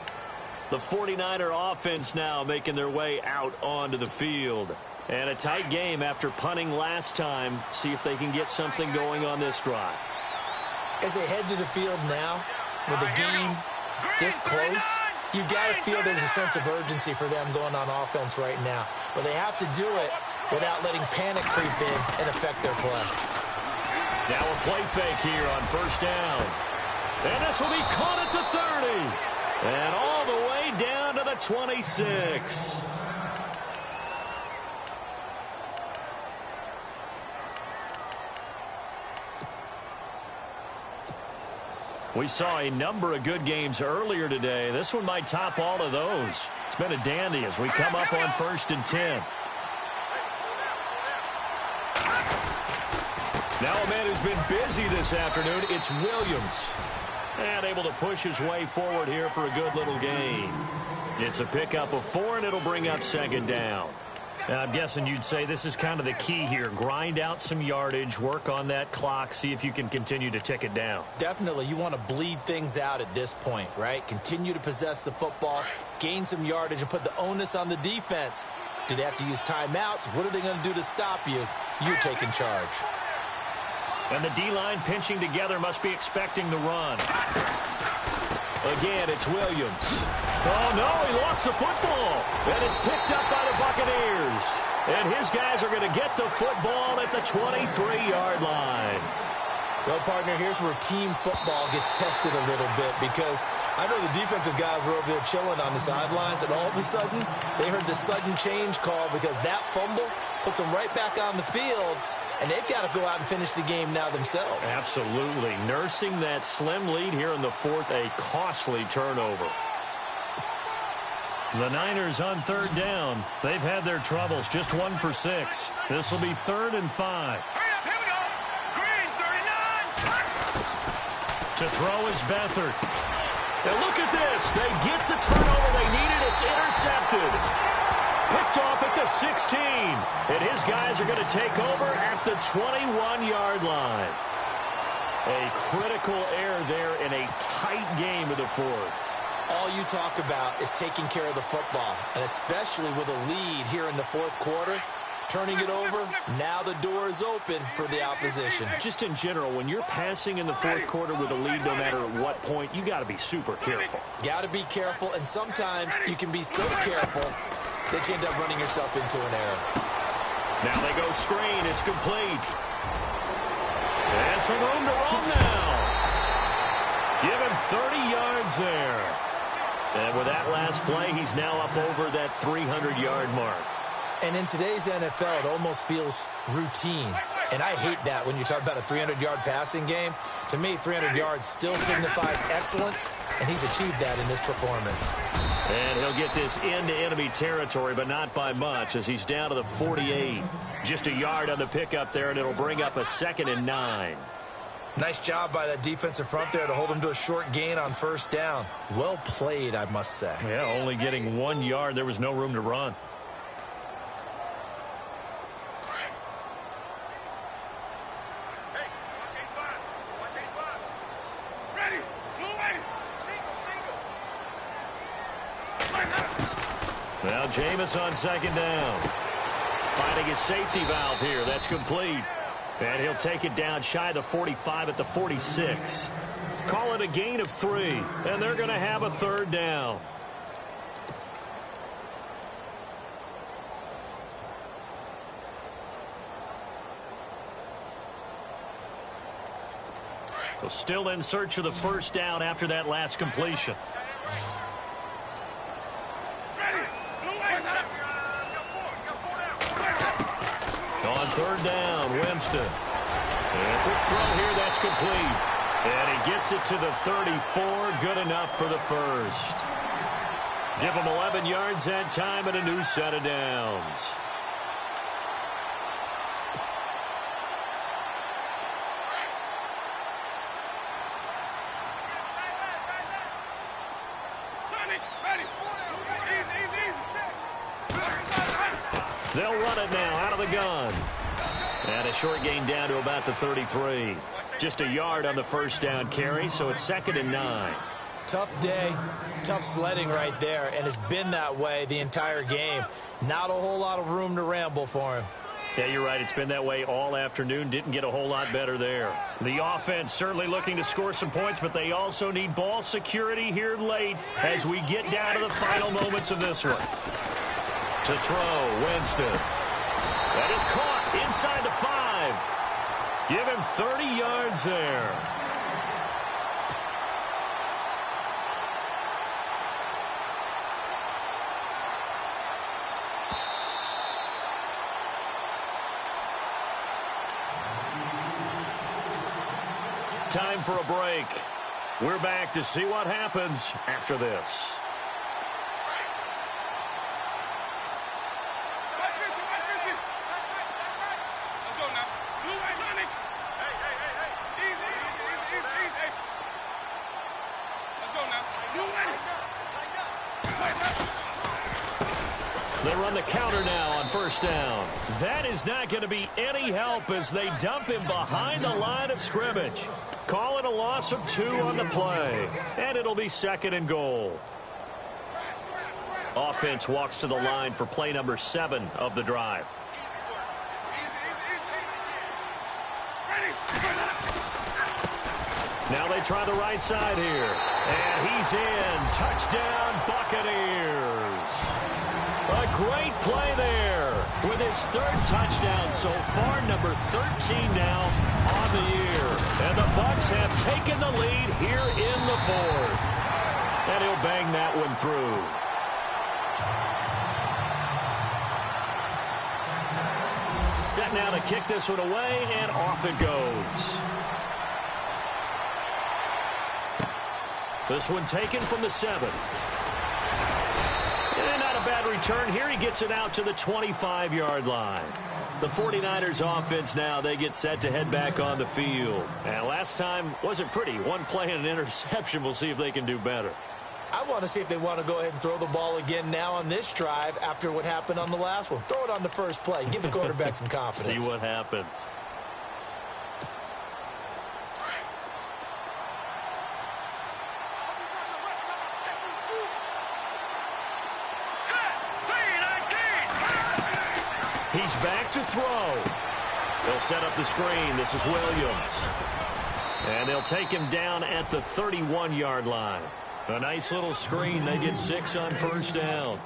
The 49er offense now making their way out onto the field. And a tight game after punting last time. See if they can get something going on this drive. As they head to the field now, with the game this close, you've got to feel there's a sense of urgency for them going on offense right now. But they have to do it without letting panic creep in and affect their play. Now a play fake here on 1st down. And this will be caught at the 30. And all the way down to the 26. We saw a number of good games earlier today. This one might top all of those. It's been a dandy as we come up on 1st and 10. Now a man who's been busy this afternoon, it's Williams. And able to push his way forward here for a good little gain. It's a pickup of 4, and it'll bring up second down. Now, I'm guessing you'd say this is kind of the key here. Grind out some yardage, work on that clock, see if you can continue to tick it down. Definitely. You want to bleed things out at this point, right? Continue to possess the football, gain some yardage, and put the onus on the defense. Do they have to use timeouts? What are they going to do to stop you? You're taking charge. And the D-line pinching together must be expecting the run. Again, it's Williams. Oh, no, he lost the football. And it's picked up by the Buccaneers. And his guys are going to get the football at the 23-yard line. Well, partner, here's where team football gets tested a little bit because I know the defensive guys were over there chilling on the sidelines, and all of a sudden they heard the sudden change call because that fumble puts them right back on the field, and they've got to go out and finish the game now themselves. Absolutely. Nursing that slim lead here in the fourth, a costly turnover. The Niners on third down. They've had their troubles, just 1 for 6. This will be 3rd and 5. To throw is Beathard. And look at this. They get the turnover they needed. It's intercepted. Picked off at the 16. And his guys are going to take over at the 21-yard line. A critical error there in a tight game of the fourth. All you talk about is taking care of the football, and especially with a lead here in the fourth quarter. Turning it over, now the door is open for the opposition. Just in general, when you're passing in the fourth quarter with a lead, no matter at what point, you got to be super careful. Got to be careful, and sometimes you can be so careful that you end up running yourself into an error. Now they go screen. It's complete. And some room to run now. Give him 30 yards there. And with that last play, he's now up over that 300-yard mark. And in today's NFL, it almost feels routine. And I hate that when you talk about a 300-yard passing game. To me, 300 yards still signifies excellence, and he's achieved that in this performance. And he'll get this into enemy territory, but not by much, as he's down to the 48. Just a yard on the pickup there, and it'll bring up a 2nd and 9. Nice job by that defensive front there to hold him to a short gain on first down. Well played, I must say. Yeah, only getting 1 yard. There was no room to run. Now Jameis on 2nd down. Finding his safety valve here. That's complete. And he'll take it down shy of the 45 at the 46. Call it a gain of 3. And they're going to have a 3rd down. So still in search of the 1st down after that last completion. On 3rd down, Winston. And a quick throw here, that's complete. And he gets it to the 34, good enough for the 1st. Give him 11 yards that time and a new set of downs. They'll run it now out of the gun. And a short gain down to about the 33. Just a yard on the 1st down carry, so it's 2nd and 9. Tough day, tough sledding right there, and it's been that way the entire game. Not a whole lot of room to ramble for him. Yeah, you're right. It's been that way all afternoon. Didn't get a whole lot better there. The offense certainly looking to score some points, but they also need ball security here late as we get down to the final moments of this one. To throw, Winston. That is caught inside the 5. Give him 30 yards there. Time for a break. We're back to see what happens after this. They run the counter now on first down. That is not going to be any help as they dump him behind the line of scrimmage. Call it a loss of 2 on the play. And it'll be 2nd and goal. Offense walks to the line for play number 7 of the drive. Now they try the right side here. And he's in. Touchdown, Buccaneers. A great play there with his 3rd touchdown so far, number 13 now on the year. And the Bucs have taken the lead here in the 4th. And he'll bang that one through. Set now to kick this one away, and off it goes. This one taken from the 7. And not a bad return here. He gets it out to the 25-yard line. The 49ers offense now, they get set to head back on the field. And last time wasn't pretty. One play and an interception. We'll see if they can do better. I want to see if they want to go ahead and throw the ball again now on this drive after what happened on the last one. Throw it on the first play. Give the quarterback some confidence. See what happens. He's back to throw. They'll set up the screen. This is Williams. And they'll take him down at the 31-yard line. A nice little screen. They get 6 on first down.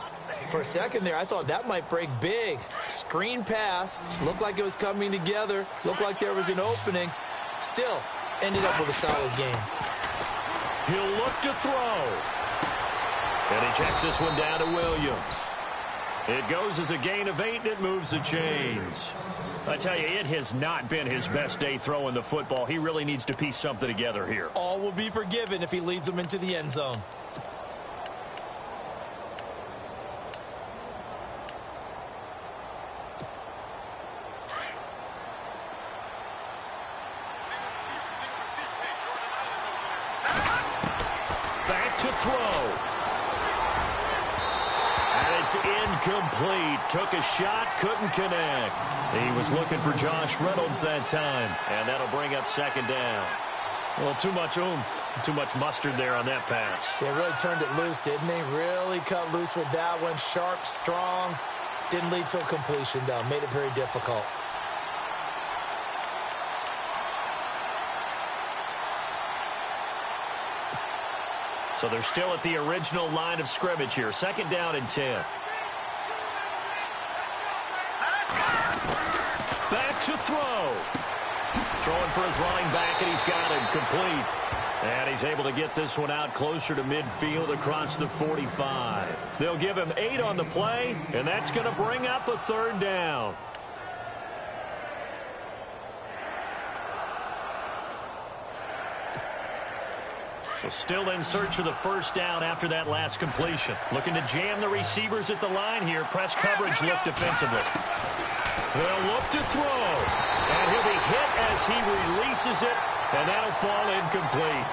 For a second there, I thought that might break big. Screen pass. Looked like it was coming together. Looked like there was an opening. Still, ended up with a solid game. He'll look to throw. And he checks this one down to Williams. It goes as a gain of 8, and it moves the chains. I tell you, it has not been his best day throwing the football. He really needs to piece something together here. All will be forgiven if he leads them into the end zone. Back to throw. It's incomplete. Took a shot, couldn't connect. He was looking for Josh Reynolds that time, and that'll bring up 2nd down. Well, too much oomph, too much mustard there on that pass. They really turned it loose, didn't they? Really cut loose with that one. Sharp, strong. Didn't lead to a completion, though. Made it very difficult. So they're still at the original line of scrimmage here. 2nd down and 10. Back to throw. Throwing for his running back, and he's got him complete. And he's able to get this one out closer to midfield across the 45. They'll give him 8 on the play, and that's going to bring up a 3rd down. So still in search of the first down after that last completion. Looking to jam the receivers at the line here. Press coverage look defensively. They'll look to throw. And he'll be hit as he releases it. And that'll fall incomplete.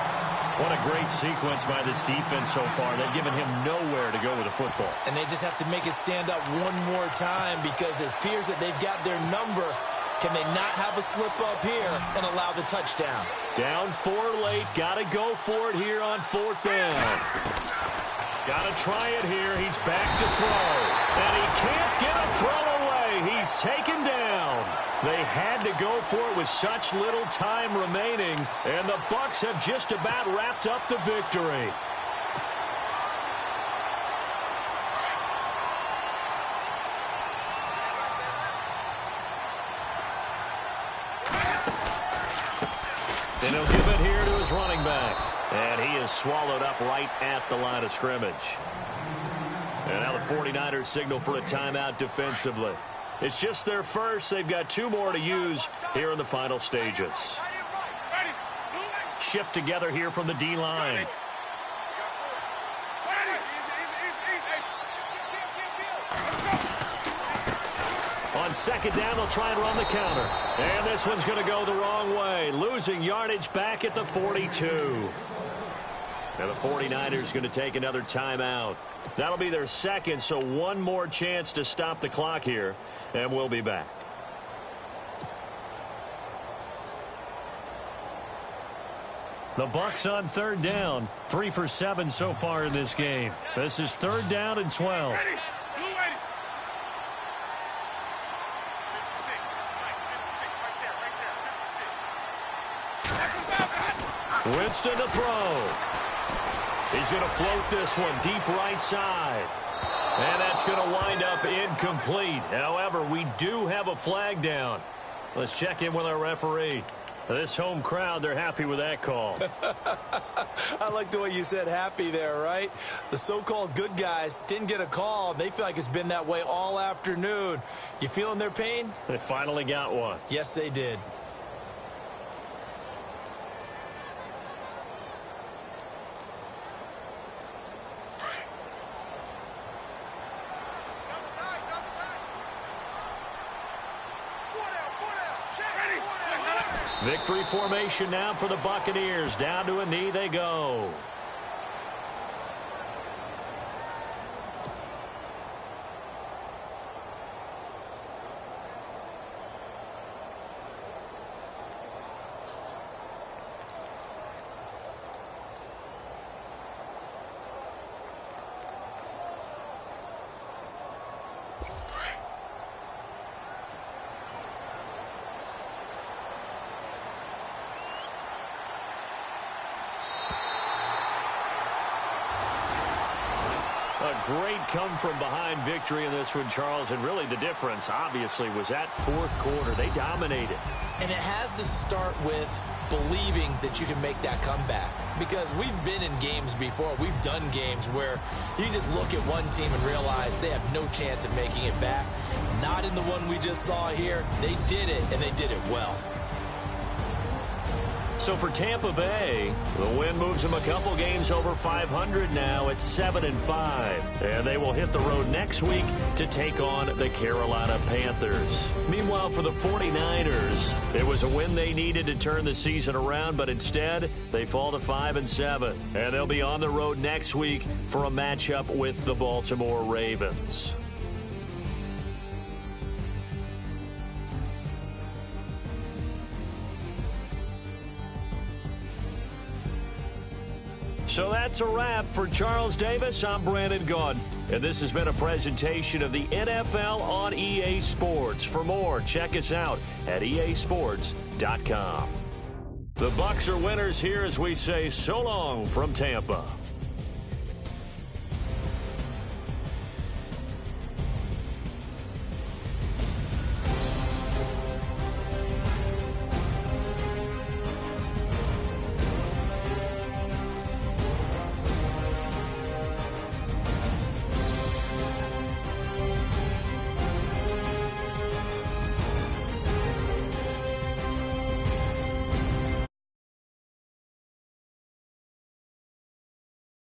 What a great sequence by this defense so far. They've given him nowhere to go with the football. And they just have to make it stand up one more time because it appears that they've got their number. Can they not have a slip up here and allow the touchdown? Down 4 late. Got to go for it here on 4th down. Got to try it here. He's back to throw. And he can't get a throw away. He's taken down. They had to go for it with such little time remaining. And the Bucs have just about wrapped up the victory. And he'll give it here to his running back. And he is swallowed up right at the line of scrimmage. And now the 49ers signal for a timeout defensively. It's just their first. They've got 2 more to use here in the final stages. Shift together here from the D-line. On 2nd down, they'll try and run the counter. And this one's going to go the wrong way. Losing yardage back at the 42. And the 49ers going to take another timeout. That'll be their second, so one more chance to stop the clock here, and we'll be back. The Bucs on third down, 3 for 7 so far in this game. This is third down and 12. Ready. Blue ready. 56. Mike, 56. Right there. 56. Winston to throw. He's going to float this one deep right side. And that's going to wind up incomplete. However, we do have a flag down. Let's check in with our referee. This home crowd, they're happy with that call. I like the way you said happy there, right? The so-called good guys didn't get a call. They feel like it's been that way all afternoon. You feeling their pain? They finally got one. Yes, they did. Victory formation now for the Buccaneers. Down to a knee they go. A great come-from-behind victory in this one, Charles, and really the difference, obviously, was that fourth quarter. They dominated. And it has to start with believing that you can make that comeback. Because we've been in games before. We've done games where you just look at one team and realize they have no chance of making it back. Not in the one we just saw here. They did it, and they did it well. So for Tampa Bay, the win moves them a couple games over 500 now at 7-5. And they will hit the road next week to take on the Carolina Panthers. Meanwhile, for the 49ers, it was a win they needed to turn the season around, but instead they fall to 5-7. And they'll be on the road next week for a matchup with the Baltimore Ravens. So that's a wrap. For Charles Davis, I'm Brandon Gaudin. And this has been a presentation of the NFL on EA Sports. For more, check us out at easports.com. The Bucs are winners here as we say so long from Tampa.